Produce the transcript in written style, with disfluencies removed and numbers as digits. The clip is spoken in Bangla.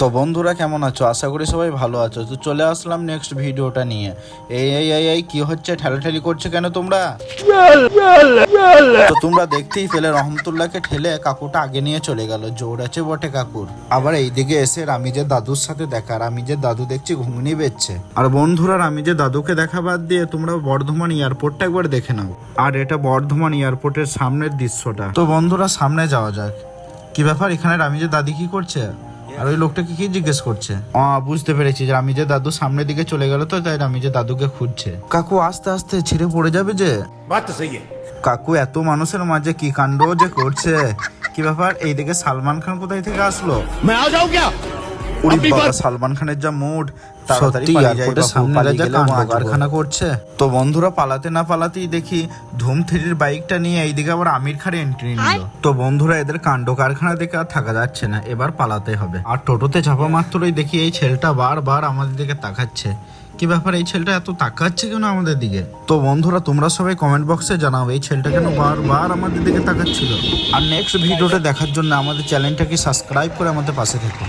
তো বন্ধুরা কেমন আছো? আশা করি সবাই ভালো আছো। তো চলে আসলাম নেক্সট ভিডিওটা নিয়ে। এই কি হচ্ছে? ঠেলাঠেলি করছে কেন তোমরা? তো তোমরা দেখতেই পেলে রহমতুল্লাহকে ঠেলে কাকুটা আগে নিয়ে চলে গেল। জোর আছে বটে কাকুর। আবার এইদিকে এসে রামিজের দাদুর সাথে দেখা। রামিজের দাদু দেখছি ঘুমনি বেচছে। আর বন্ধুরা রামিজের দাদুকে দেখা বাদ দিয়ে তোমরা বর্ধমান এয়ারপোর্টটা একবার দেখে নাও। আর এটা বর্ধমান এয়ারপোর্টের সামনের দৃশ্যটা। তো বন্ধুরা সামনে যাওয়া যাক। কি ব্যাপার, এখানে রামিজের দাদি কি করছে? আর ওই লোকটাকে কি জিজ্ঞেস করছে? বুঝতে পেরেছি যে রামিজের দাদু সামনের দিকে চলে গেল, তো তাই রামিজের দাদুকে খুঁজছে। কাকু আস্তে আস্তে ছিঁড়ে পড়ে যাবে যে। কাকু এত মানুষের মাঝে কি কাণ্ড যে করছে! কি ব্যাপার, এইদিকে সালমান খান কোথায় থেকে আসলো? ওরে বাবা, সালমান খানের যা মুড! সত্যি এয়ারপোর্টের সামনে যা কাণ্ড কারখানা করছে। তো বন্ধুরা পালাতে না পালাতেই দেখি ধুম 3-র বাইকটা নিয়ে এইদিকে আবার আমির খান এন্ট্রি নিল। তো বন্ধুরা এদের কাণ্ড কারখানা দেখে আর থাকা যাচ্ছে না, এবার পালাতে হবে। আর টোটোতে চাপা মাত্রই দেখি এই ছেলেটা বারবার আমাদের দিকে তাকাচ্ছে। কি ব্যাপার, এই ছেলেটা এত তাকাচ্ছে কেন আমাদের দিকে? তো বন্ধুরা তোমরা সবাই কমেন্ট বক্সে জানাও এই ছেলেটা কেন বারবার আমাদের দিকে তাকাচ্ছিল। আর নেক্সট ভিডিওটা দেখার জন্য আমাদের চ্যানেলটাকে সাবস্ক্রাইব করে আমাদের পাশে থেকো।